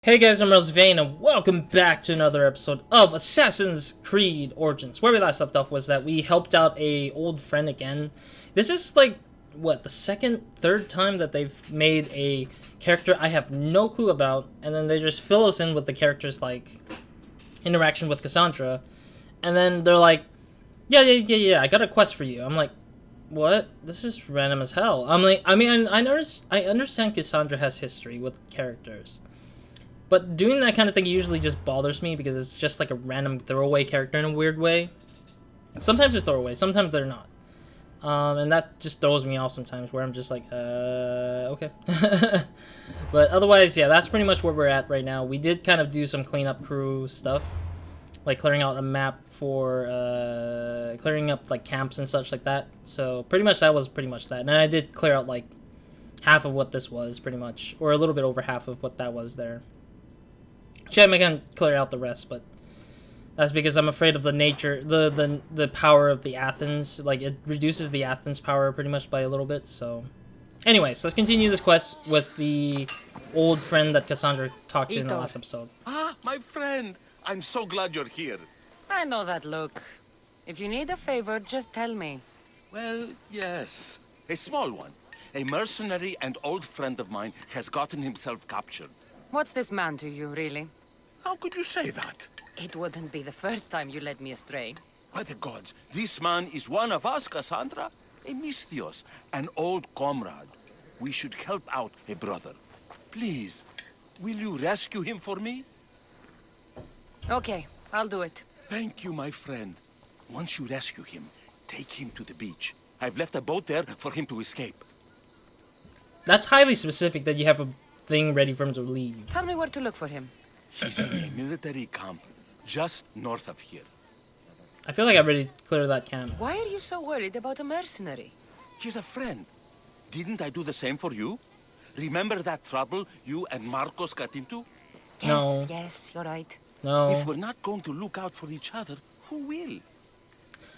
Hey guys, I'm RozaldVaneGAME, and welcome back to another episode of Assassin's Creed Origins. Where we last left off was that we helped out a old friend again. This is like, what, the third time that they've made a character I have no clue about, and then they just fill us in with the character's, like, interaction with Cassandra, and then they're like, yeah, I got a quest for you. I'm like, what? This is random as hell. I'm like, I understand Cassandra has history with characters. But doing that kind of thing usually just bothers me because it's just like a random throwaway character in a weird way. Sometimes it's throwaway, sometimes they're not. And that just throws me off sometimes where I'm just like, okay. But otherwise, yeah, that's pretty much where we're at right now. We did kind of do some cleanup crew stuff. Like clearing out a map for, clearing up like camps and such like that. So pretty much that was pretty much that. And I did clear out like half of what this was pretty much. Or a little bit over half of what that was there. I'm gonna clear out the rest, but that's because I'm afraid of the nature, the power of the Athens. Like, it reduces the Athens power pretty much by a little bit, so... Anyways, let's continue this quest with the old friend that Cassandra talked to in the last episode. Ah, my friend! I'm so glad you're here. I know that look. If you need a favor, just tell me. Well, yes. A small one. A mercenary and old friend of mine has gotten himself captured. What's this man to you, really? How could you say that? It wouldn't be the first time you led me astray. By the gods, this man is one of us, Cassandra. A Misthios, an old comrade. We should help out a brother. Please, will you rescue him for me? Okay, I'll do it. Thank you, my friend. Once you rescue him, take him to the beach. I've left a boat there for him to escape. That's highly specific that you have a thing ready for him to leave. Tell me where to look for him. He's in a military camp just north of here. I feel like I already cleared that camp. Why are you so worried about a mercenary? He's a friend. Didn't I do the same for you? Remember that trouble you and Marcos got into? No. Yes, you're right. No. If we're not going to look out for each other, who will?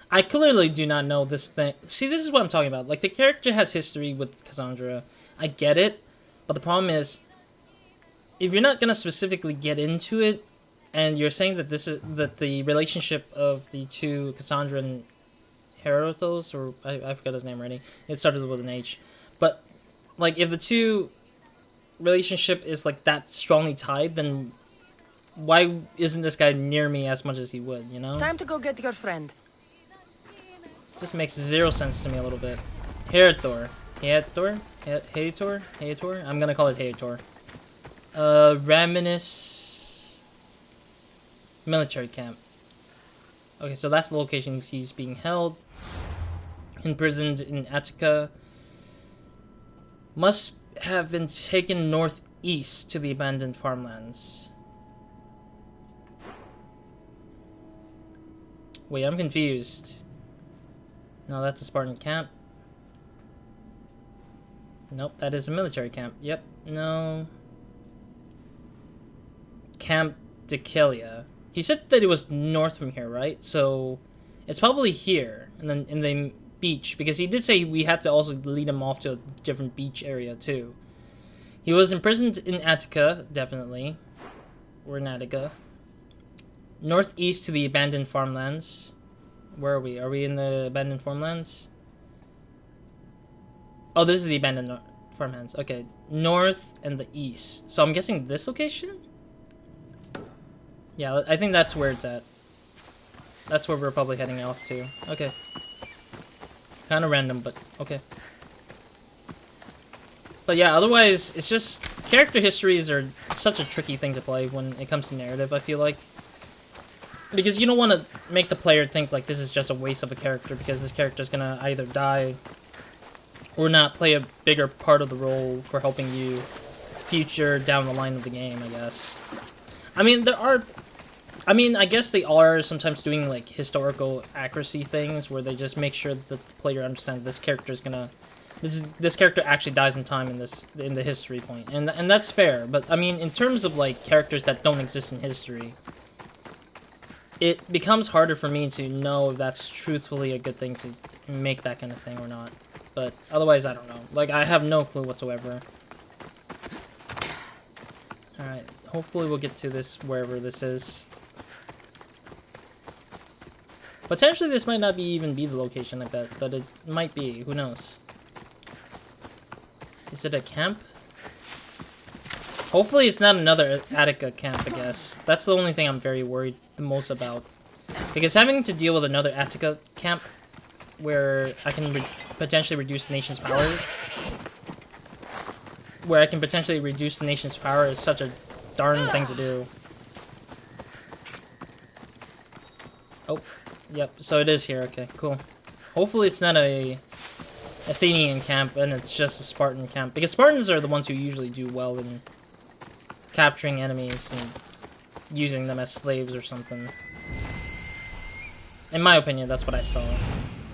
I clearly do not know this thing. See, this is what I'm talking about. Like, the character has history with Cassandra. I get it. But the problem is, if you're not gonna specifically get into it, and you're saying that the relationship of the two, Cassandra and Herothos, or I forgot his name already. It started with an H. But like, if the two relationship is like that strongly tied, then why isn't this guy near me as much as he would? You know? Time to go get your friend. Just makes zero sense to me a little bit. Heitor. I'm gonna call it Heitor. Raminis military camp. Okay, so that's the location he's being held. Imprisoned in Attica. Must have been taken northeast to the abandoned farmlands. Wait, I'm confused. No, that's a Spartan camp. Nope, that is a military camp. Yep, no. Camp Decalia. He said that it was north from here, right? So it's probably here, and then in the beach, because he did say we had to also lead him off to a different beach area too. He was imprisoned in Attica, definitely. We're in Attica. Northeast to the abandoned farmlands. Where are we? Are we in the abandoned farmlands? Oh, this is the abandoned farmlands. Okay, north and the east. So I'm guessing this location? Yeah, I think that's where it's at. That's where we're probably heading off to. Okay. Kind of random, but okay. But yeah, otherwise, it's just... Character histories are such a tricky thing to play when it comes to narrative, I feel like. Because you don't want to make the player think like this is just a waste of a character because this character's gonna either die or not play a bigger part of the role for helping you future down the line of the game, I guess. I mean, I guess they are sometimes doing like historical accuracy things where they just make sure that the player understands this character is gonna, this character actually dies in time in the history point, and that's fair. But I mean, in terms of like characters that don't exist in history, it becomes harder for me to know if that's truthfully a good thing to make that kind of thing or not. But otherwise, I don't know. Like, I have no clue whatsoever. Alright, hopefully we'll get to this wherever this is. Potentially this might not even be the location, I bet, but it might be. Who knows? Is it a camp? Hopefully it's not another Attica camp, I guess. That's the only thing I'm very worried the most about. Because having to deal with another Attica camp where I can potentially reduce the nation's power... Where I can potentially reduce the nation's power is such a darn thing to do. Oh, yep, so it is here. Okay, cool. Hopefully it's not a Athenian camp and it's just a Spartan camp. Because Spartans are the ones who usually do well in capturing enemies and using them as slaves or something. In my opinion, that's what I saw.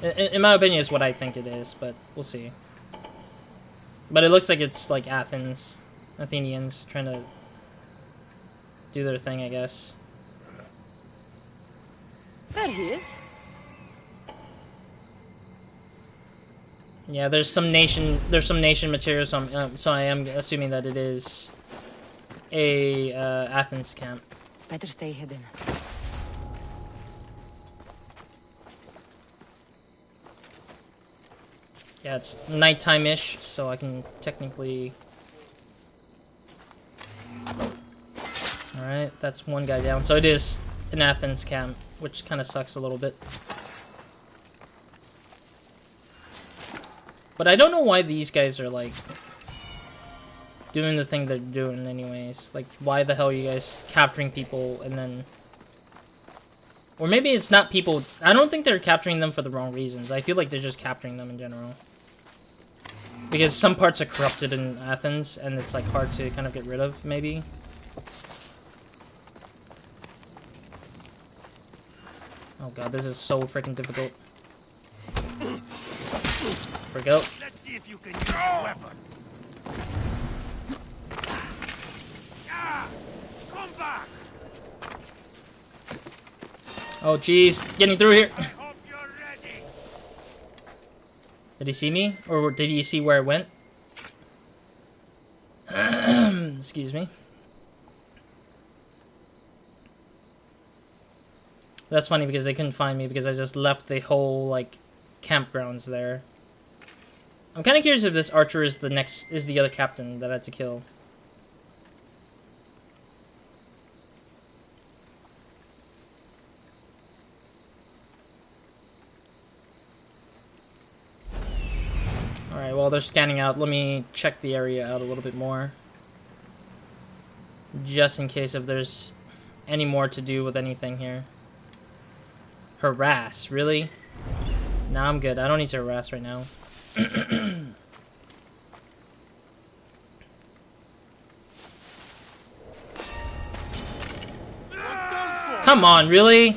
In my opinion, it's what I think it is, but we'll see. But it looks like it's like Athens, Athenians trying to do their thing, I guess. There he is. Yeah, there's some nation material, so I am assuming that it is a Athens camp. Better stay hidden. Yeah, it's nighttime-ish, so I can technically... Alright, that's one guy down. So it is an Athens camp, which kind of sucks a little bit. But I don't know why these guys are, like, doing the thing they're doing anyways. Like, why the hell are you guys capturing people and then... Or maybe it's not people... I don't think they're capturing them for the wrong reasons. I feel like they're just capturing them in general. Because some parts are corrupted in Athens, and it's, like, hard to kind of get rid of, maybe. Oh god, this is so freaking difficult. There we go. Let's see if you can use a weapon. Come back. Oh jeez, getting through here. I hope you're ready. Did he see me? Or did he see where I went? Excuse me. That's funny because they couldn't find me because I just left the whole, like, campgrounds there. I'm kind of curious if this archer is the other captain that I had to kill. Alright, while they're scanning out, let me check the area out a little bit more. Just in case if there's any more to do with anything here. Harass, really? Nah, I'm good. I don't need to harass right now. Come on, really?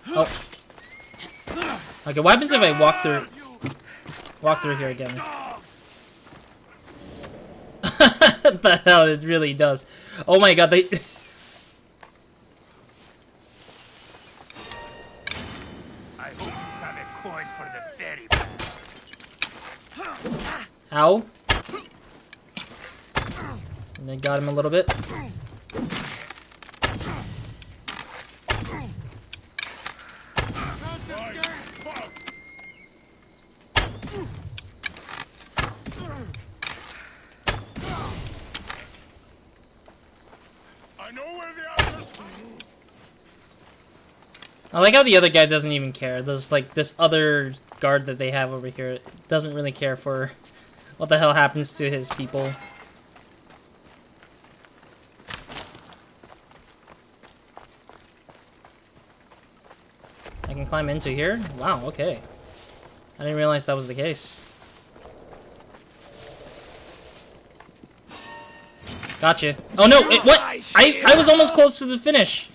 Oh. Okay, what happens if I walk through here again? What the hell, it really does. Oh my god, they... Ow. And I got him a little bit. I know where the others. I like how the other guy doesn't even care. There's like this other guard that they have over here doesn't really care for what the hell happens to his people. I can climb into here? Wow, okay. I didn't realize that was the case. Gotcha. Oh no, what? I was almost close to the finish.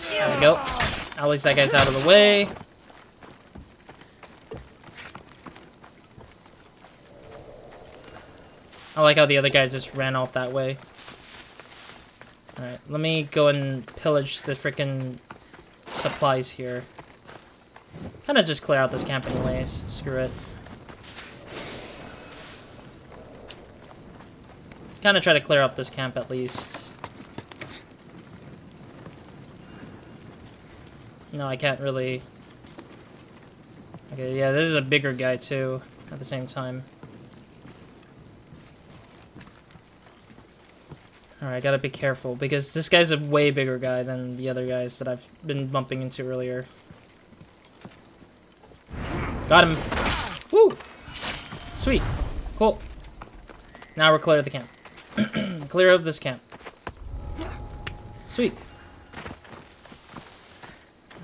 There we go. At least that guy's out of the way. I like how the other guy just ran off that way. Alright, let me go and pillage the frickin' supplies here. Kinda just clear out this camp anyways. Screw it. kind of try to clear up this camp at least. No, I can't really. Okay, yeah, this is a bigger guy too at the same time. Alright, I gotta be careful because this guy's a way bigger guy than the other guys that I've been bumping into earlier. Got him. Woo! Sweet. Cool. Now we're clear of the camp. Clear of this camp. Sweet.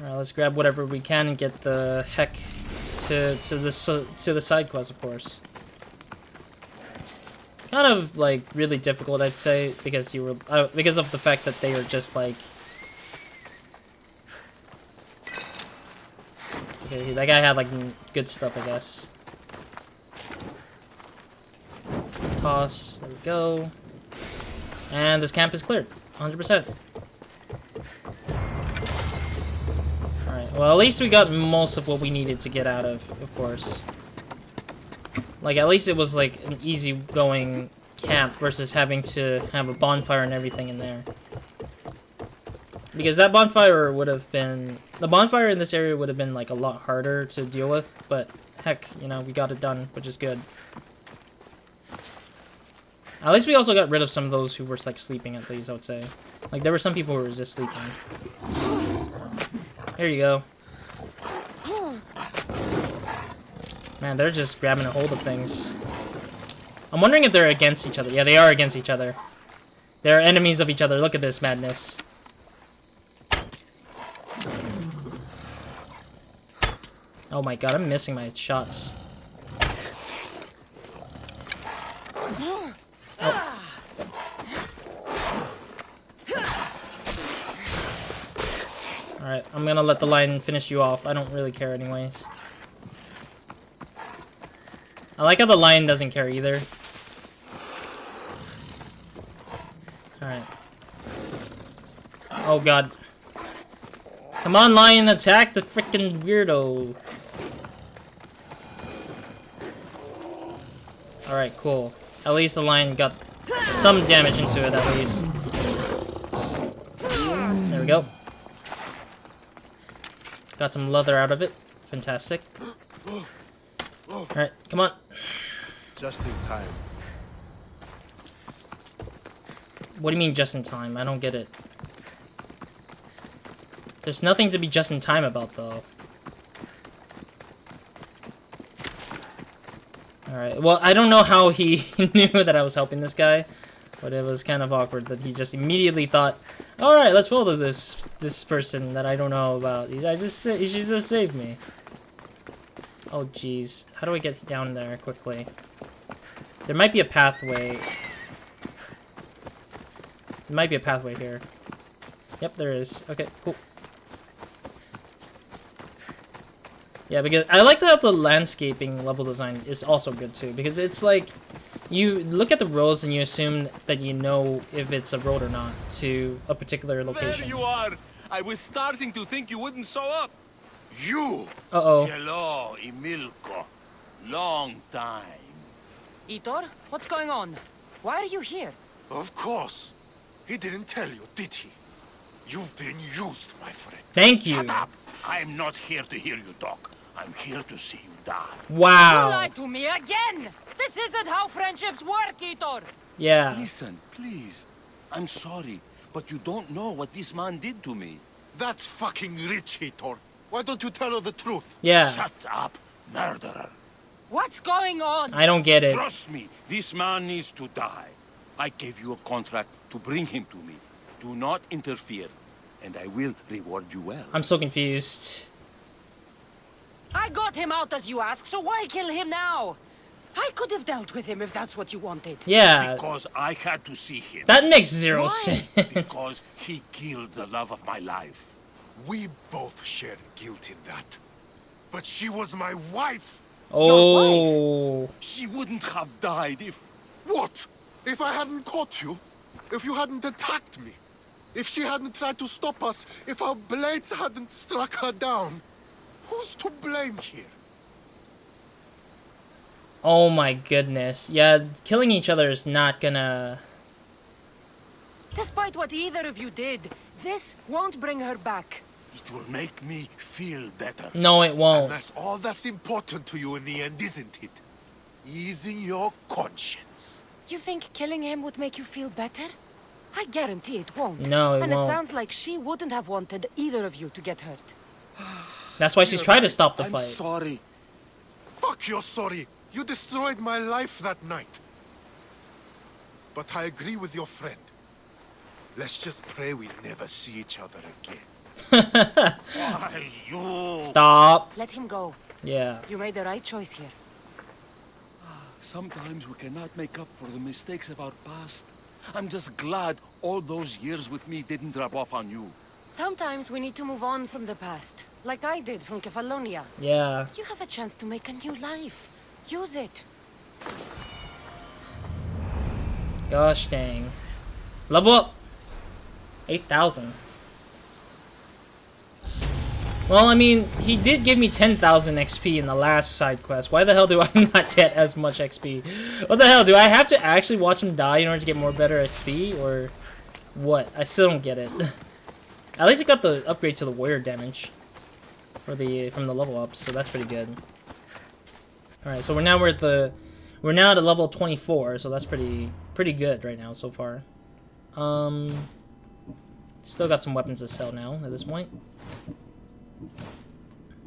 Alright, let's grab whatever we can and get the heck to the side quest, of course. Kind of like really difficult, I'd say, because because of the fact that they are just like. Okay, that guy had like good stuff, I guess. Toss. There we go. And this camp is cleared, 100%. All right. Well, at least we got most of what we needed to get out of course. Like, at least it was, like, an easy-going camp versus having to have a bonfire and everything in there. Because that bonfire would have been... The bonfire in this area would have been, like, a lot harder to deal with. But, heck, you know, we got it done, which is good. At least we also got rid of some of those who were, like, sleeping, at least, I would say. Like, there were some people who were just sleeping. Here you go. Man, they're just grabbing a hold of things. I'm wondering if they're against each other. Yeah, they are against each other. They're enemies of each other. Look at this madness. Oh my god, I'm missing my shots. Oh. Alright, I'm gonna let the lion finish you off. I don't really care anyways. I like how the lion doesn't care either. Alright. Oh god. Come on, lion, attack the frickin' weirdo. Alright, cool. At least the lion got some damage into it, at least. There we go. Got some leather out of it. Fantastic. Alright, come on. Just in time. What do you mean just in time? I don't get it. There's nothing to be just in time about, though. Alright, well, I don't know how he knew that I was helping this guy, but it was kind of awkward that he just immediately thought, alright, let's follow this person that I don't know about. He should just save me. Oh, jeez. How do I get down there quickly? There might be a pathway. There might be a pathway here. Yep, there is. Okay, cool. Yeah, because I like that the landscaping level design is also good too, because it's like you look at the roads and you assume that you know if it's a road or not to a particular location. There you are! I was starting to think you wouldn't show up. You! Uh-oh. Hello, Emilko. Long time. Heitor, what's going on? Why are you here? Of course. He didn't tell you, did he? You've been used, my friend. Thank you. Shut up! I'm not here to hear you talk. I'm here to see you die. Wow. You lied to me again! This isn't how friendships work, Heitor! Yeah. Listen, please. I'm sorry, but you don't know what this man did to me. That's fucking rich, Heitor. Why don't you tell her the truth? Yeah. Shut up, murderer. What's going on? I don't get it. Trust me, this man needs to die. I gave you a contract to bring him to me. Do not interfere, and I will reward you well. I'm so confused. I got him out as you asked, so why kill him now? I could have dealt with him if that's what you wanted. Yeah. Because I had to see him. That makes zero Why? sense. Because he killed the love of my life. We both shared guilt in that. But she was my wife! Oh. She wouldn't have died if... What? If I hadn't caught you? If you hadn't attacked me? If she hadn't tried to stop us? If our blades hadn't struck her down? Who's to blame here? Oh my goodness. Yeah, killing each other is not gonna Despite what either of you did, this won't bring her back. It will make me feel better. No, it And won't. that's all that's important to you in the end, isn't it? Easing your conscience. You think killing him would make you feel better? I guarantee it won't. No, it and won't. it sounds like she wouldn't have wanted either of you to get hurt. That's why she's trying to stop the I'm fight. sorry. Fuck you're sorry. You destroyed my life that night. But I agree with your friend. Let's just pray we never see each other again. Why, you... Stop. Let him go. Yeah. You made the right choice here. Sometimes we cannot make up for the mistakes of our past. I'm just glad all those years with me didn't rub off on you. Sometimes we need to move on from the past, like I did from Kefalonia. Yeah. You have a chance to make a new life. Use it. Gosh dang. Level up. 8,000. Well, I mean, he did give me 10,000 XP in the last side quest. Why the hell do I not get as much XP? What the hell? Do I have to actually watch him die in order to get more better XP? Or what? I still don't get it. At least I got the upgrade to the warrior damage for from the level up, so that's pretty good. Alright, so we're now at a level 24, so that's pretty good right now so far. Still got some weapons to sell now at this point.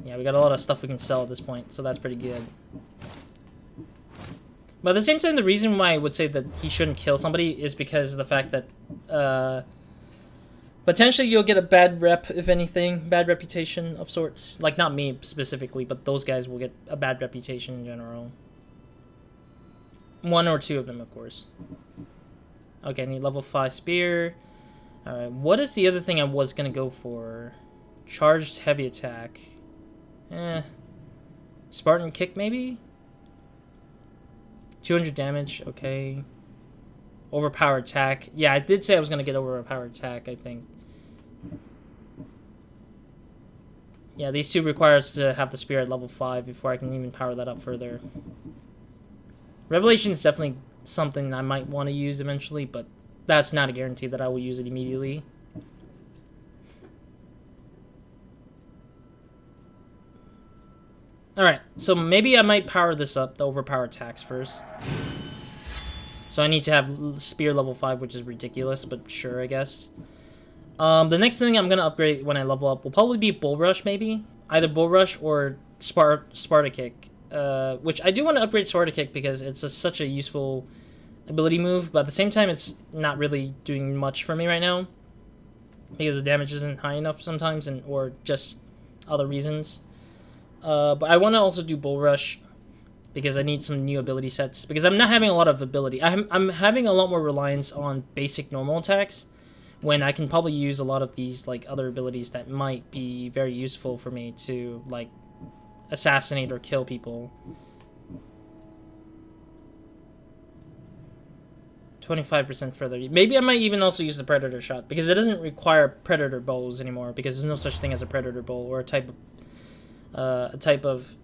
Yeah, we got a lot of stuff we can sell at this point, so that's pretty good. But at the same time, the reason why I would say that he shouldn't kill somebody is because of the fact that potentially you'll get a bad rep, if anything, bad reputation of sorts. Like, not me specifically, but those guys will get a bad reputation in general. One or two of them, of course. Okay, I need level 5 spear. Alright, what is the other thing I was going to go for? Charged heavy attack. Spartan kick, maybe? 200 damage, okay. Overpowered attack. Yeah, I did say I was going to get overpowered attack, I think. Yeah, these two require us to have the spear at level 5 before I can even power that up further. Revelation is definitely something I might want to use eventually, but that's not a guarantee that I will use it immediately. Alright, so maybe I might power this up, the overpower attacks first. So I need to have spear level 5, which is ridiculous, but sure, I guess. The next thing I'm going to upgrade when I level up will probably be Bull Rush, maybe. Either Bull Rush or Sparta Kick. Which I do want to upgrade Sparta Kick because it's such a useful ability move, but at the same time it's not really doing much for me right now. Because the damage isn't high enough sometimes, or just other reasons. But I want to also do Bull Rush because I need some new ability sets. Because I'm not having a lot of ability. I'm having a lot more reliance on basic normal attacks when I can probably use a lot of these like other abilities that might be very useful for me to like assassinate or kill people. 25% further. Maybe I might even also use the Predator Shot because it doesn't require Predator bows anymore because there's no such thing as a Predator bow or a type of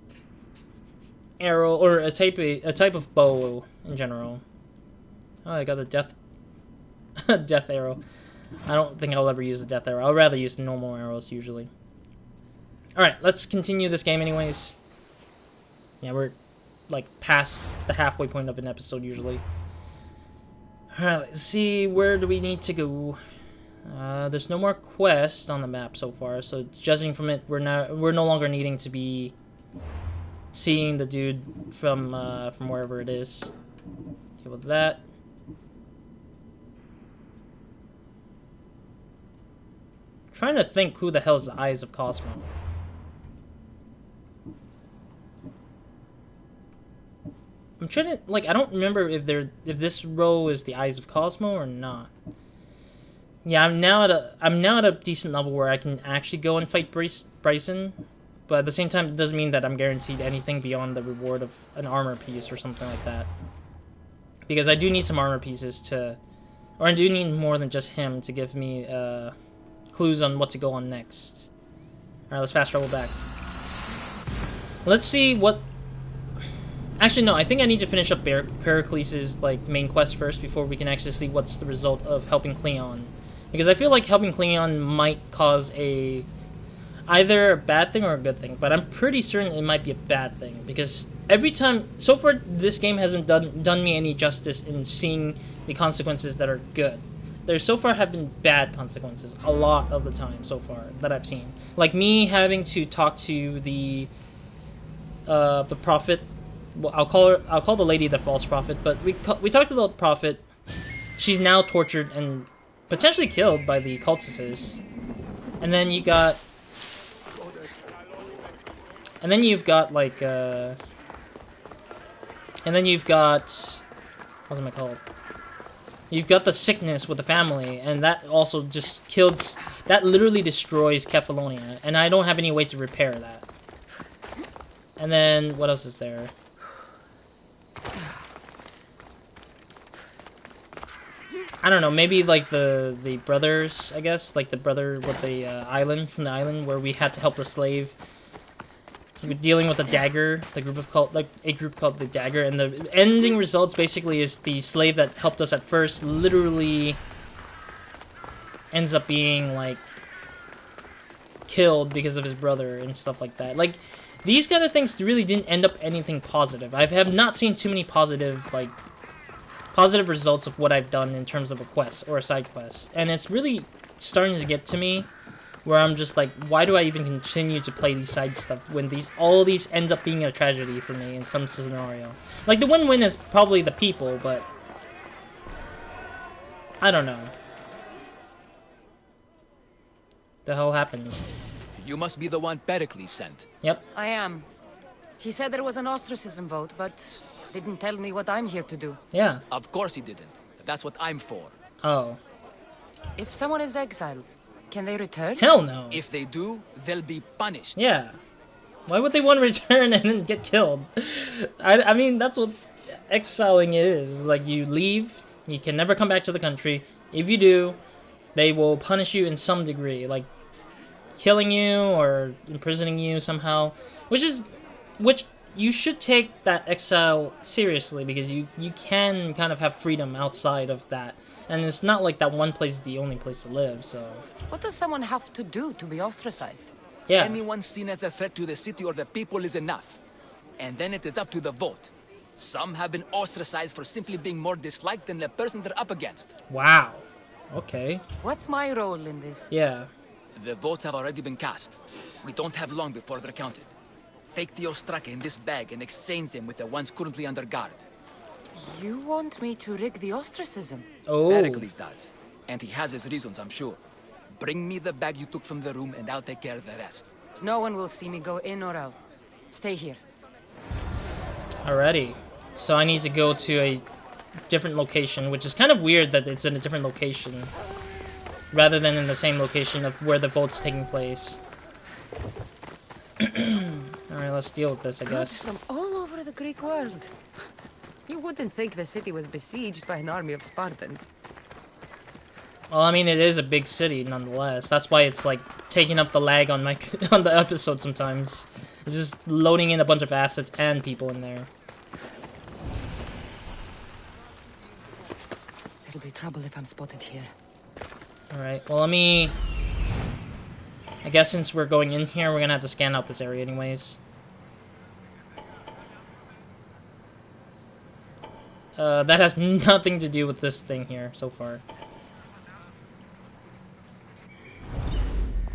arrow or a type of bow in general. Oh, I got the death arrow. I don't think I'll ever use the death arrow. I'll rather use the normal arrows usually. Alright, let's continue this game anyways. Yeah, we're like past the halfway point of an episode usually. Alright, let's see, where do we need to go? There's no more quests on the map so far, so judging from it, we're no longer needing to be seeing the dude from wherever it is. Deal with that. Trying to think who the hell is the Eyes of Cosmo. I'm trying to like I don't remember if this row is the Eyes of Cosmo or not. Yeah, I'm now at a decent level where I can actually go and fight Bryson, but at the same time it doesn't mean that I'm guaranteed anything beyond the reward of an armor piece or something like that. Because I do need some armor pieces or I do need more than just him to give me clues on what to go on next. Alright, let's fast travel back. Let's see what Actually, no. I think I need to finish up Pericles' like main quest first before we can actually see what's the result of helping Cleon. Because I feel like helping Cleon might cause either a bad thing or a good thing. But I'm pretty certain it might be a bad thing because every time so far this game hasn't done me any justice in seeing the consequences that are good. There so far have been bad consequences a lot of the time so far that I've seen. Like me having to talk to the prophet. Well, I'll call the lady the false prophet, but we talked to the prophet. She's now tortured and potentially killed by the cultists. And then you've got like what's it called? You've got the sickness with the family, and that also just kills. That literally destroys Kefalonia, and I don't have any way to repair that. And then what else is there? I don't know. Maybe like the brothers, I guess, like the brother with the island from the island where we had to help the slave. We're dealing with the dagger, a group called the dagger, and the ending results basically is the slave that helped us at first literally ends up being like killed because of his brother and stuff like that. Like these kind of things really didn't end up anything positive. I have not seen too many positive results of what I've done in terms of a quest or a side quest, and it's really starting to get to me. Where I'm just like, why do I even continue to play these side stuff when all these end up being a tragedy for me in some scenario? Like, the win-win is probably the people, but I don't know. The hell happened? You must be the one Pericles sent. Yep. I am. He said there was an ostracism vote, but didn't tell me what I'm here to do. Yeah. Of course he didn't. That's what I'm for. Oh. If someone is exiled, can they return? Hell no. If they do, they'll be punished. Yeah. Why would they want to return and then get killed? I mean, that's what exiling is. Like, you leave, you can never come back to the country. If you do, they will punish you in some degree. Like, killing you or imprisoning you somehow. Which you should take that exile seriously because you can kind of have freedom outside of that. And it's not like that one place is the only place to live, so... What does someone have to do to be ostracized? Yeah. Anyone seen as a threat to the city or the people is enough. And then it is up to the vote. Some have been ostracized for simply being more disliked than the person they're up against. Wow. Okay. What's my role in this? Yeah. The votes have already been cast. We don't have long before they're counted. Take the ostraka in this bag and exchange them with the ones currently under guard. You want me to rig the ostracism? Oh. Pericles does. And he has his reasons, I'm sure. Bring me the bag you took from the room and I'll take care of the rest. No one will see me go in or out. Stay here. Alrighty. So I need to go to a different location, which is kind of weird that it's in a different location. Rather than in the same location of where the vote's taking place. Alright, let's deal with this, I guess. From all over the Greek world. You wouldn't think the city was besieged by an army of Spartans. Well, I mean, it is a big city, nonetheless. That's why it's, like, taking up the lag on on the episode sometimes. It's just loading in a bunch of assets and people in there. It'll be trouble if I'm spotted here. Alright, well, let me... I guess since we're going in here, we're gonna have to scan out this area anyways. That has nothing to do with this thing here so far.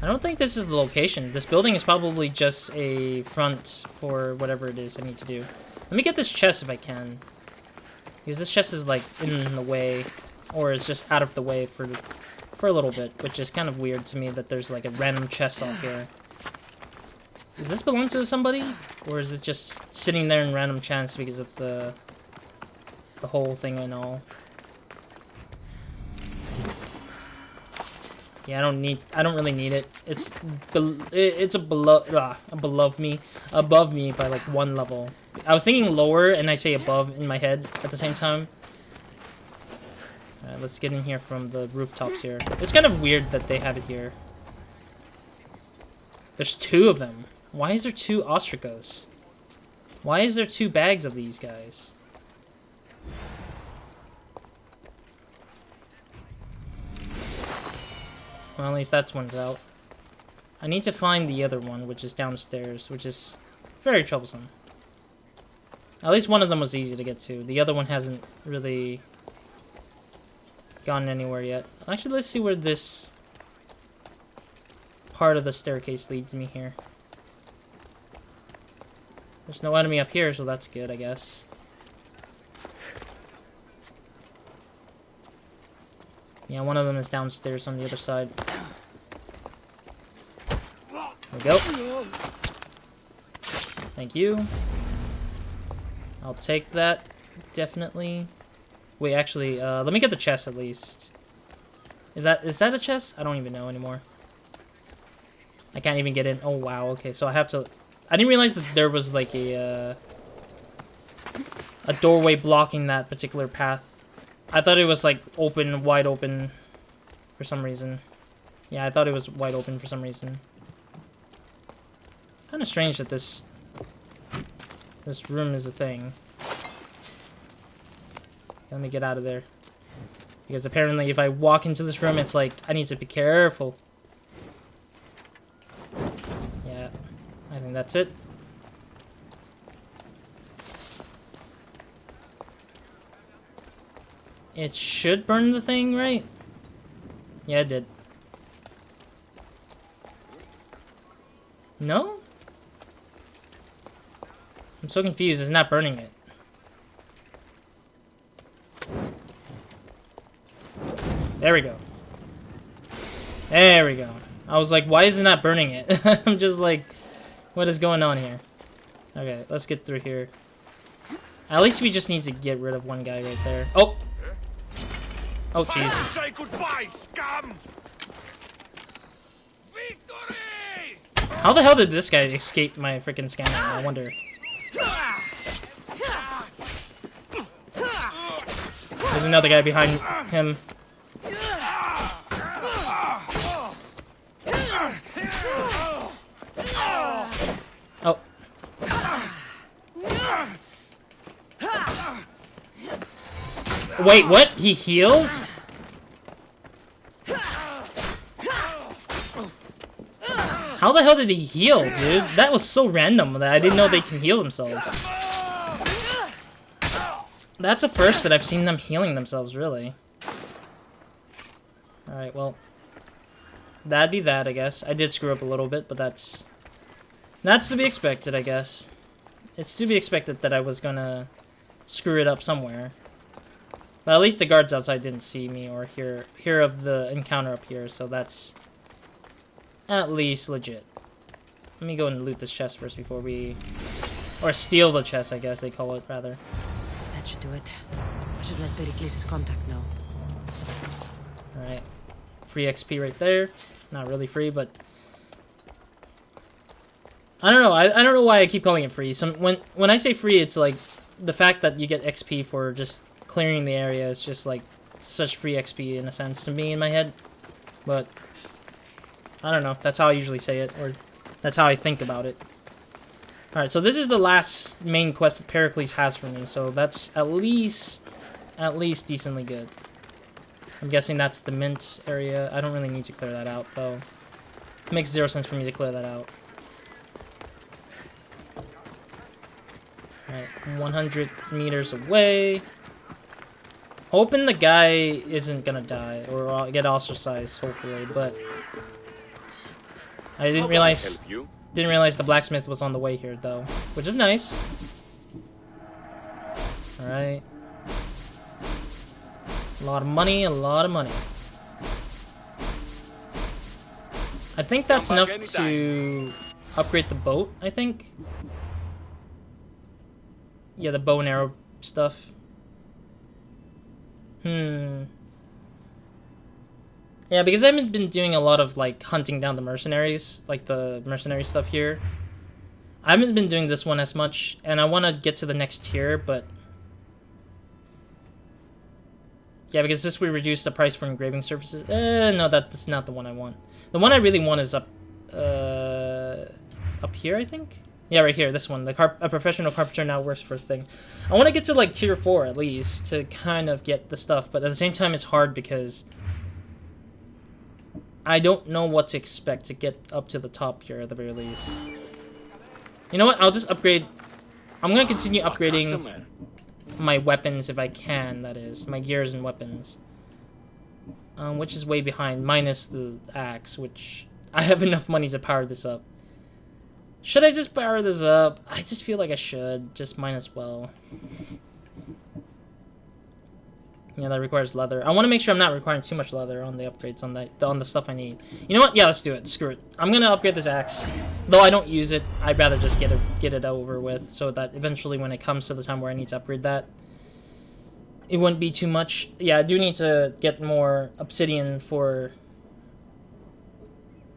I don't think this is the location. This building is probably just a front for whatever it is I need to do. Let me get this chest if I can. Because this chest is like in the way, or it's just out of the way for a little bit, which is kind of weird to me that there's like a random chest out here. Does this belong to somebody? Or is it just sitting there in random chance because of the whole thing and all? Yeah, I don't really need it. It's above me by like one level. I was thinking lower and I say above in my head at the same time. Alright, let's get in here from the rooftops here. It's kind of weird that they have it here. There's two of them. Why is there two ostracas? Why is there 2 bags of these guys? Well, at least that one's out. I need to find the other one, which is downstairs, which is very troublesome. At least one of them was easy to get to. The other one hasn't really gone anywhere yet. Actually, let's see where this part of the staircase leads me here. There's no enemy up here, so that's good, I guess. Yeah, one of them is downstairs on the other side. There we go. Thank you. I'll take that, definitely. Wait, actually, let me get the chest at least. Is that a chest? I don't even know anymore. I can't even get in. Oh, wow, okay, so I have to... I didn't realize that there was, like, a doorway blocking that particular path. I thought it was, like, open, wide open for some reason. Yeah, I thought it was wide open for some reason. Kind of strange that this room is a thing. Let me get out of there. Because apparently if I walk into this room, it's like, I need to be careful. Yeah, I think that's it. It should burn the thing, right? Yeah, it did. No? I'm so confused, it's not burning it. There we go. There we go. I was like, why is it not burning it? I'm just like, what is going on here? Okay, let's get through here. At least we just need to get rid of one guy right there. Oh! Oh, jeez. Say goodbye, scum! Victory! How the hell did this guy escape my freaking scanner? I wonder. There's another guy behind him. Oh. Wait, what? He heals? How the hell did he heal, dude? That was so random that I didn't know they can heal themselves. That's a first that I've seen them healing themselves, really. Alright, well. That'd be that, I guess. I did screw up a little bit, but that's to be expected, I guess. It's to be expected that I was gonna screw it up somewhere. But at least the guards outside didn't see me or hear of the encounter up here, so that's at least legit. Let me go and loot this chest first before we... Or steal the chest, I guess they call it, rather. That should do it. I should let Pericles' contact know. Alright. Free XP right there. Not really free, but... I don't know. I don't know why I keep calling it free. When I say free, it's like the fact that you get XP for just clearing the area is just like such free XP in a sense to me in my head. But I don't know. That's how I usually say it, or that's how I think about it. Alright, so this is the last main quest that Pericles has for me, so that's at least decently good. I'm guessing that's the mint area. I don't really need to clear that out, though. It makes 0 sense for me to clear that out. Alright, 100 meters away. Hoping the guy isn't gonna die, or get ostracized, hopefully, but... I didn't realize the blacksmith was on the way here, though, which is nice. Alright. A lot of money, a lot of money. I think that's enough to upgrade the boat, I think. Yeah, the bow and arrow stuff. Yeah, because I haven't been doing a lot of, like, hunting down the mercenaries, like the mercenary stuff here. I haven't been doing this one as much, and I want to get to the next tier, but... Yeah, because this would reduce the price for engraving surfaces. No, that's not the one I want. The one I really want is up here, I think? Yeah, right here, this one. A professional carpenter now works for a thing. I want to get to like tier 4 at least to kind of get the stuff, but at the same time it's hard because I don't know what to expect to get up to the top here at the very least. You know what? I'll just upgrade. I'm going to continue upgrading my weapons if I can, that is. My gears and weapons. Which is way behind, minus the axe, which I have enough money to power this up. Should I just power this up? I just feel like I should. Just might as well. Yeah, that requires leather. I want to make sure I'm not requiring too much leather on the upgrades on the stuff I need. You know what? Yeah, let's do it. Screw it. I'm gonna upgrade this axe. Though I don't use it, I'd rather just get it over with, so that eventually when it comes to the time where I need to upgrade that, it wouldn't be too much. Yeah, I do need to get more obsidian for...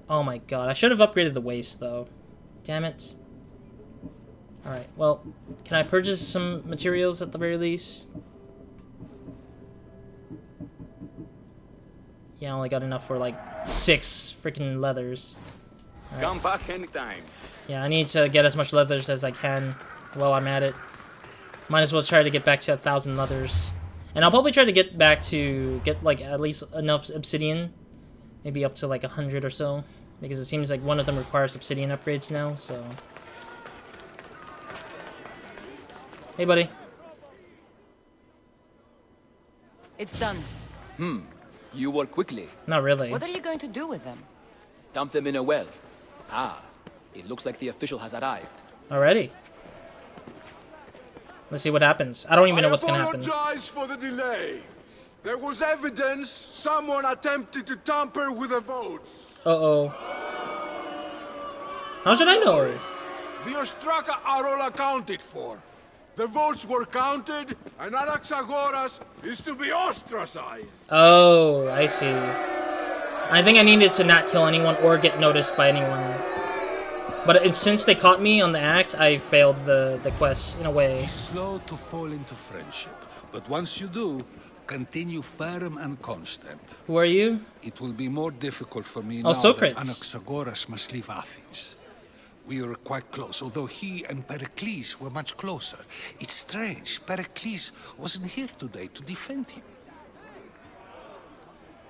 Oh my god, I should have upgraded the waist though. Damn it. Alright, well, can I purchase some materials at the very least? Yeah, I only got enough for like 6 freaking leathers. Right. Come back anytime. Yeah, I need to get as much leathers as I can while I'm at it. Might as well try to get back to 1,000 leathers. And I'll probably try to get back to get like at least enough obsidian. Maybe up to like 100 or so. Because it seems like one of them requires obsidian upgrades now, so... Hey, buddy. It's done. You work quickly. Not really. What are you going to do with them? Dump them in a well. Ah, it looks like the official has arrived. Already. Let's see what happens. I don't even know what's gonna happen. I apologize for the delay. There was evidence someone attempted to tamper with the votes. Uh-oh. How should I know? The Ostraka are all accounted for. The votes were counted, and Anaxagoras is to be ostracized. Oh, I see. I think I needed to not kill anyone or get noticed by anyone. But since they caught me on the act, I failed the quest in a way. Be slow to fall into friendship, but once you do, continue firm and constant. Who are you? It will be more difficult for me Oh, now Socrates. that Anaxagoras must leave Athens. We were quite close, although he and Pericles were much closer. It's strange, Pericles wasn't here today to defend him.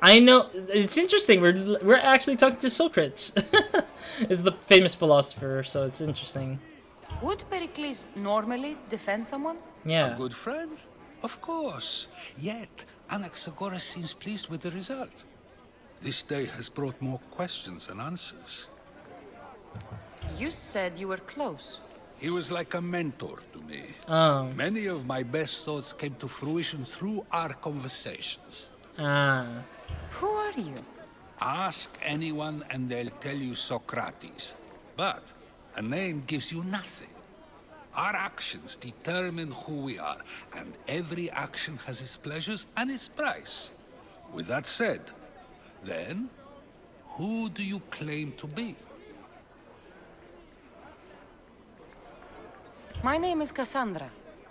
I know, it's interesting, we're actually talking to Socrates. Is the famous philosopher, so it's interesting. Would Pericles normally defend someone? Yeah. A good friend? Of course. Yet, Anaxagoras seems pleased with the result. This day has brought more questions than answers. You said you were close. He was like a mentor to me. Oh. Many of my best thoughts came to fruition through our conversations. Ah. Who are you? Ask anyone and they'll tell you Socrates. But a name gives you nothing. Our actions determine who we are, and every action has its pleasures and its price. With that said, then, who do you claim to be? My name is Cassandra.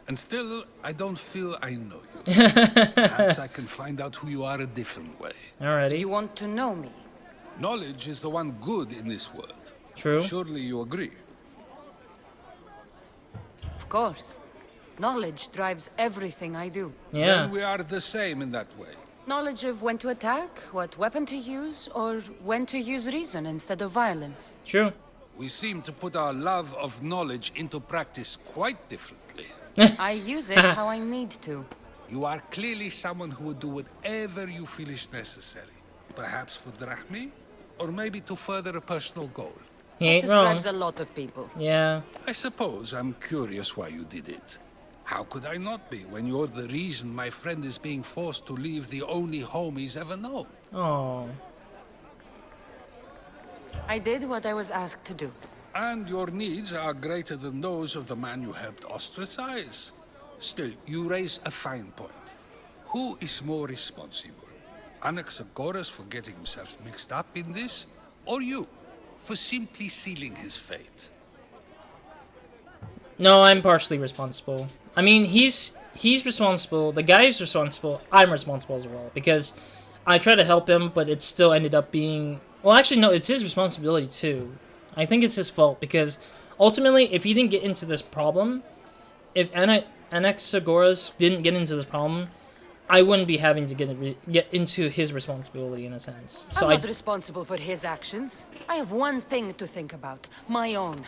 And still, I don't feel I know you. Perhaps I can find out who you are a different way. Alrighty. You want to know me? Knowledge is the one good in this world. True. Surely you agree. Of course. Knowledge drives everything I do. Yeah. Then we are the same in that way. Knowledge of when to attack, what weapon to use, or when to use reason instead of violence. True. We seem to put our love of knowledge into practice quite differently. I use it how I need to. You are clearly someone who would do whatever you feel is necessary. Perhaps for drachmi, or maybe to further a personal goal. He ain't wrong. Describes a lot of people. Yeah. I suppose I'm curious why you did it. How could I not be when you're the reason my friend is being forced to leave the only home he's ever known? Oh. I did what I was asked to do. And your needs are greater than those of the man you helped ostracize. Still, you raise a fine point. Who is more responsible? Anaxagoras for getting himself mixed up in this? Or you, for simply sealing his fate? No, I'm partially responsible. I mean, he's responsible. The guy's responsible. I'm responsible as well because I tried to help him, but it still ended up being. Well, actually, no. It's his responsibility too. I think it's his fault because ultimately, if he didn't get into this problem, if Anaxagoras didn't get into this problem, I wouldn't be having to get into his responsibility in a sense. So I'm not responsible for his actions. I have one thing to think about, my own.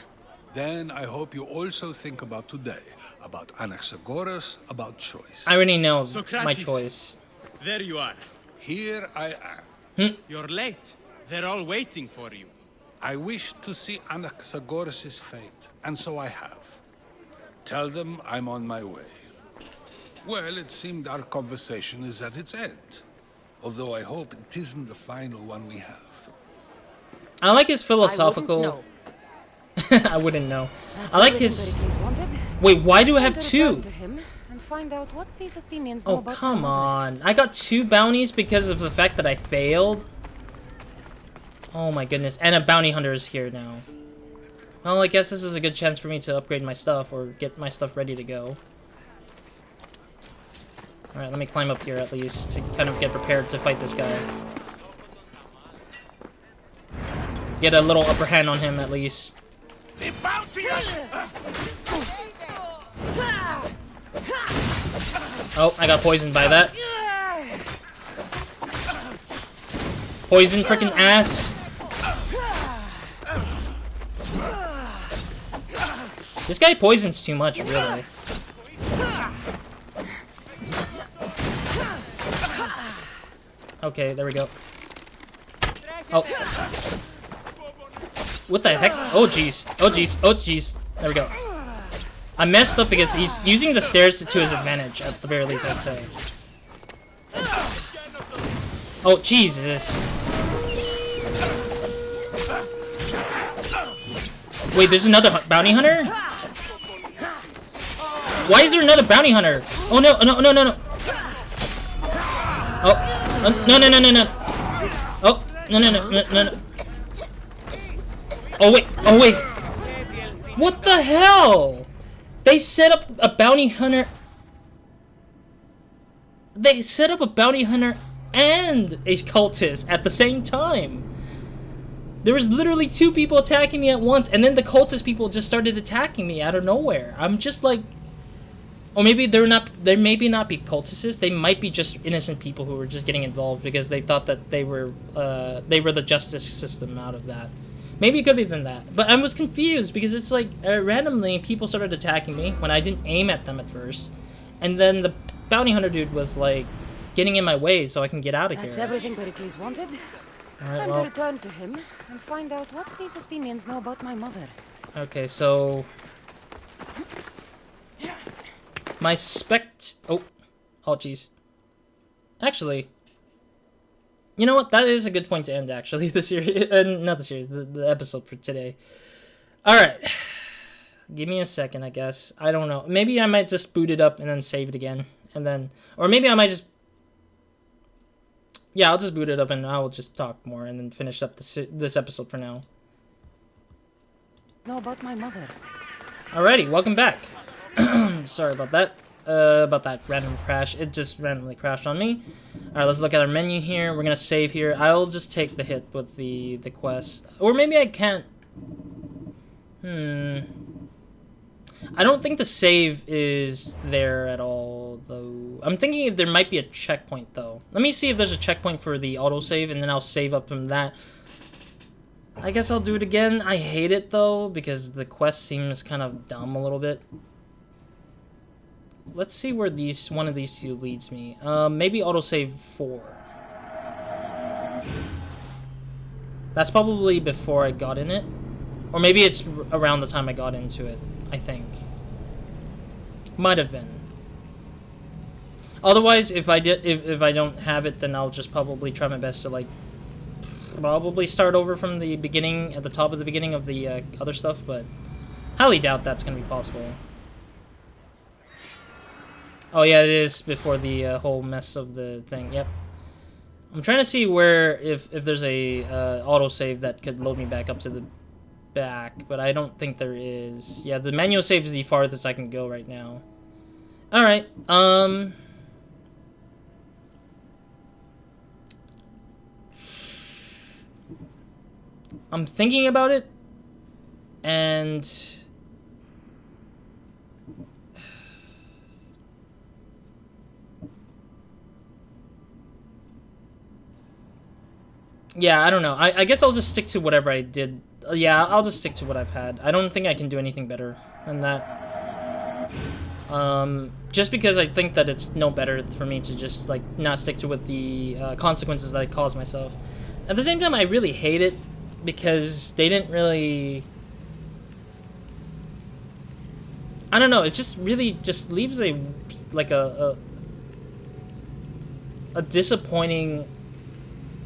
Then I hope you also think about today, about Anaxagoras, about choice. I already know my Socrates. choice. There you are. Here I am. You're late. They're all waiting for you. I wish to see Anaxagoras' fate, and so I have. Tell them I'm on my way. Well, it seemed our conversation is at its end. Although I hope it isn't the final one we have. I like his philosophical... I wouldn't know. I like his... Wait, why do I have two? Oh, come on. I got 2 bounties because of the fact that I failed? Oh my goodness. And a bounty hunter is here now. Well, I guess this is a good chance for me to upgrade my stuff or get my stuff ready to go. Alright, let me climb up here at least to kind of get prepared to fight this guy. Get a little upper hand on him at least. Oh, I got poisoned by that. Poison freaking ass. This guy poisons too much, really. Okay, there we go. Oh. What the heck? Oh, jeez. Oh, jeez. Oh, jeez. There we go. I messed up because he's using the stairs to his advantage, at the very least, I'd say. Oh, Jesus. Wait, there's another bounty hunter? Why is there another bounty hunter? Oh, no, no, no, no, no. Oh, no, no, no, no, no. Oh, no, no, no, no, no, no. Oh, wait, oh, wait. What the hell? They set up a bounty hunter. They set up a bounty hunter and a cultist at the same time. There was literally 2 people attacking me at once, and then the cultist people just started attacking me out of nowhere. I'm just like, or maybe they're not. They maybe not be cultists. They might be just innocent people who were just getting involved because they thought that they were the justice system out of that. Maybe it could be than that. But I was confused because it's like randomly people started attacking me when I didn't aim at them at first, and then the bounty hunter dude was like getting in my way so I can get out of here. That's everything Pericles wanted. Alright, Time well, to return to him and find out what these Athenians know about my mother. okay, so my oh, jeez. Actually, you know what? That is a good point to end. Actually, the series, not the series, the episode for today. All right, give me a second. I guess I don't know. Maybe I might just boot it up and then save it again, and then, or maybe I might just. Yeah, I'll just boot it up and I'll just talk more and then finish up this episode for now. Know about my mother. Alrighty, welcome back. Sorry about that random crash. It just randomly crashed on me. Alright, let's look at our menu here. We're gonna save here. I'll just take the hit with the quest. Or maybe I can't. I don't think the save is there at all, though. I'm thinking if there might be a checkpoint, though. Let me see if there's a checkpoint for the autosave, and then I'll save up from that. I guess I'll do it again. I hate it, though, because the quest seems kind of dumb a little bit. Let's see where one of these 2 leads me. Maybe autosave 4. That's probably before I got in it. Or maybe it's around the time I got into it, I think. Might have been. Otherwise, if I don't have it, then I'll just probably try my best to, like, probably start over from the beginning, at the top of the beginning of the other stuff, but highly doubt that's going to be possible. Oh yeah, it is before the whole mess of the thing. Yep. I'm trying to see where if there's a autosave that could load me back up to the back, but I don't think there is. Yeah, the manual save is the farthest I can go right now. All right. I'm thinking about it, and Yeah, I don't know. I guess I'll just stick to whatever I did. Yeah, I'll just stick to what I've had. I don't think I can do anything better than that. Just because I think that it's no better for me to just, like, not stick to with the consequences that I cause myself. At the same time, I really hate it because they didn't really... I don't know, it just really just leaves a, like, a disappointing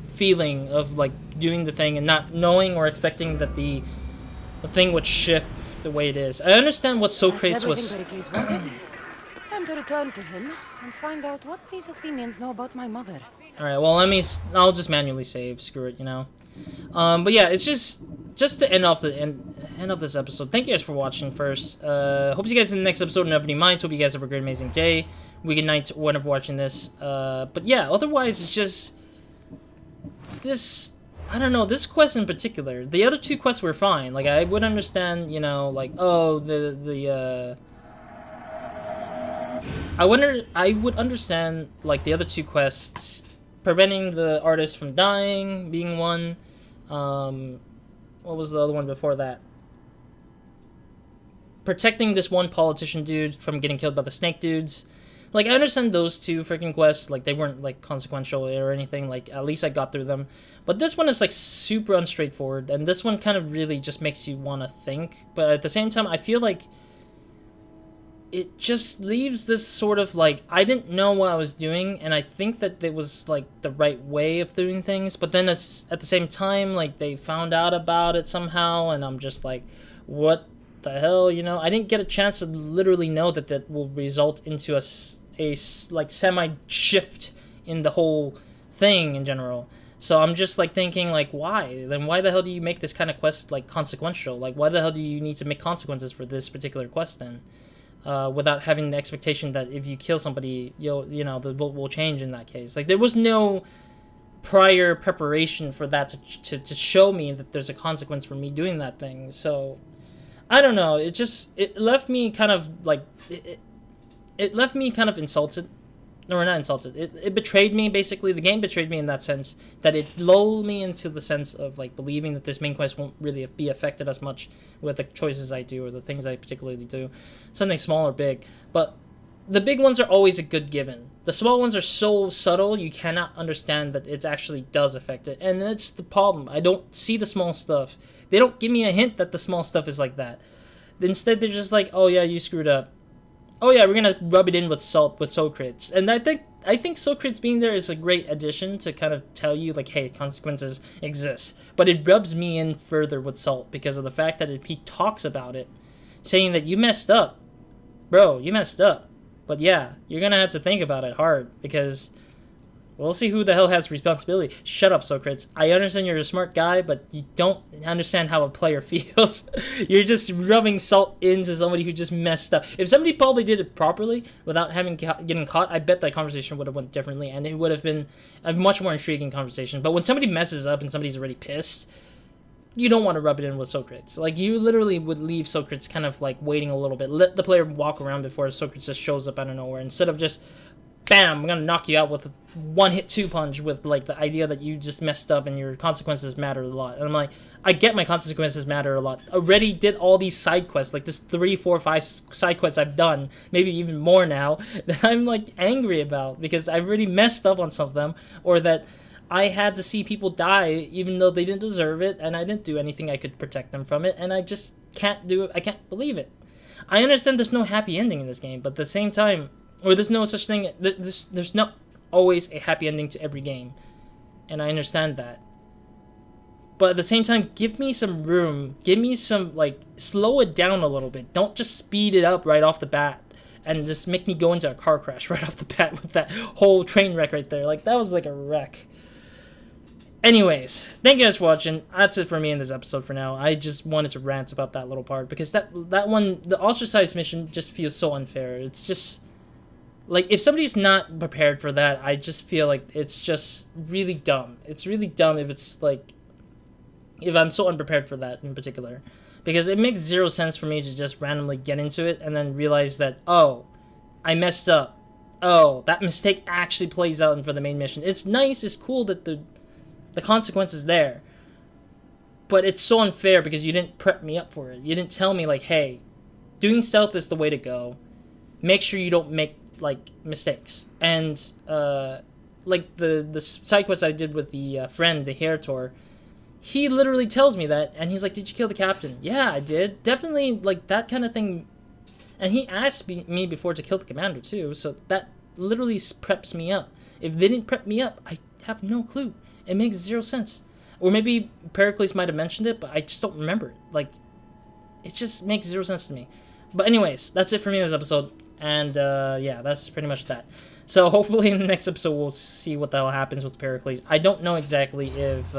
feeling of, like, doing the thing and not knowing or expecting that the thing would shift the way it is. I understand what Socrates was... Pericles wanted. Time to return to him and find out what these Athenians know about my mother. Alright, well, I'll just manually save, screw it, you know. But yeah, it's just to end off this episode. Thank you guys for watching first. Hope to see you guys in the next episode. Never any minds. Hope you guys have a great, amazing day, week, and night whenever watching this. But yeah, otherwise it's just this. I don't know, this quest in particular. The other two quests were fine. Like, I would understand, you know, like, oh, I would understand, like, the other two quests, preventing the artist from dying being one. What was the other one before that? Protecting this one politician dude from getting killed by the snake dudes. Like, I understand those two freaking quests. Like, they weren't, like, consequential or anything. Like, at least I got through them. But this one is, like, super unstraightforward. And this one kind of really just makes you want to think. But at the same time, I feel like it just leaves this sort of, like, I didn't know what I was doing. And I think that it was, like, the right way of doing things. But then it's, at the same time, like, they found out about it somehow. And I'm just like, what the hell, you know? I didn't get a chance to literally know that will result into a like semi-shift in the whole thing in general. So I'm just like thinking, like, why? Then why the hell do you make this kind of quest like consequential? Like, why the hell do you need to make consequences for this particular quest then? Without having the expectation that if you kill somebody, you know, the vote will change in that case. Like, there was no prior preparation for that to show me that there's a consequence for me doing that thing. So I don't know. It left me kind of like it left me kind of insulted. Or not insulted. It betrayed me, basically. The game betrayed me in that sense, that it lulled me into the sense of, like, believing that this main quest won't really be affected as much with the choices I do or the things I particularly do. Something small or big. But the big ones are always a good given. The small ones are so subtle, you cannot understand that it actually does affect it. And that's the problem. I don't see the small stuff. They don't give me a hint that the small stuff is like that. Instead, they're just like, oh yeah, you screwed up. Oh yeah, we're gonna rub it in with salt with Socrates. And I think Socrates being there is a great addition to kind of tell you, like, hey, consequences exist. But it rubs me in further with salt because of the fact that he talks about it, saying that you messed up. Bro, you messed up. But yeah, you're gonna have to think about it hard because we'll see who the hell has responsibility. Shut up, Socrates. I understand you're a smart guy, but you don't understand how a player feels. You're just rubbing salt into somebody who just messed up. If somebody probably did it properly without getting caught, I bet that conversation would have went differently, and it would have been a much more intriguing conversation. But when somebody messes up and somebody's already pissed, you don't want to rub it in with Socrates. Like, you literally would leave Socrates kind of, like, waiting a little bit. Let the player walk around before Socrates just shows up out of nowhere, instead of just, bam, I'm gonna knock you out with a one-hit two-punch with, like, the idea that you just messed up and your consequences matter a lot. And I'm like, I get my consequences matter a lot. Already did all these side quests, like this 3, 4, 5 side quests I've done, maybe even more now, that I'm, like, angry about because I've really messed up on some of them, or that I had to see people die even though they didn't deserve it, and I didn't do anything I could protect them from it, and I just can't do it. I can't believe it. I understand there's no happy ending in this game, but at the same time, or there's no such thing, there's not always a happy ending to every game, and I understand that. But at the same time, give me some room, give me some, like, slow it down a little bit. Don't just speed it up right off the bat and just make me go into a car crash right off the bat with that whole train wreck right there. Like, that was like a wreck. Anyways, thank you guys for watching. That's it for me in this episode for now. I just wanted to rant about that little part because that one, the ostracized mission, just feels so unfair. It's just, like, if somebody's not prepared for that, I just feel like it's just really dumb. It's really dumb if it's, like, if I'm so unprepared for that in particular. Because it makes zero sense for me to just randomly get into it and then realize that, oh, I messed up. Oh, that mistake actually plays out for the main mission. It's nice, it's cool that the The consequence is there. But it's so unfair because you didn't prep me up for it. You didn't tell me, like, hey, doing stealth is the way to go. Make sure you don't make, like, mistakes. And, like, the side quest I did with the friend, the Heitor, he literally tells me that, and he's like, did you kill the captain? Yeah, I did. Definitely, like, that kind of thing. And he asked me before to kill the commander, too, so that literally preps me up. If they didn't prep me up, I have no clue. It makes zero sense. Or maybe Pericles might have mentioned it, but I just don't remember it. Like, it just makes zero sense to me. But anyways, that's it for me in this episode. And, yeah, that's pretty much that. So hopefully in the next episode we'll see what the hell happens with Pericles. I don't know exactly if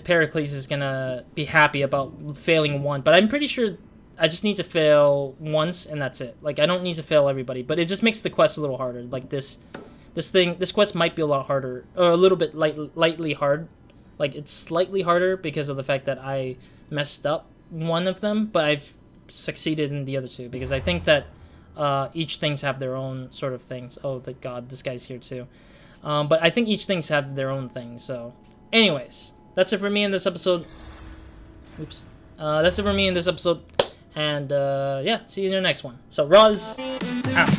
Pericles is gonna be happy about failing one, but I'm pretty sure I just need to fail once and that's it. Like, I don't need to fail everybody, but it just makes the quest a little harder. Like, this quest might be a lot harder, or a little bit lightly hard. Like, it's slightly harder because of the fact that I messed up one of them, but I've succeeded in the other two, because I think that each things have their own sort of things. Oh, thank God, this guy's here too. But I think each things have their own thing. So, anyways, that's it for me in this episode. Oops. That's it for me in this episode. And, yeah, see you in the next one. So, Roz, out.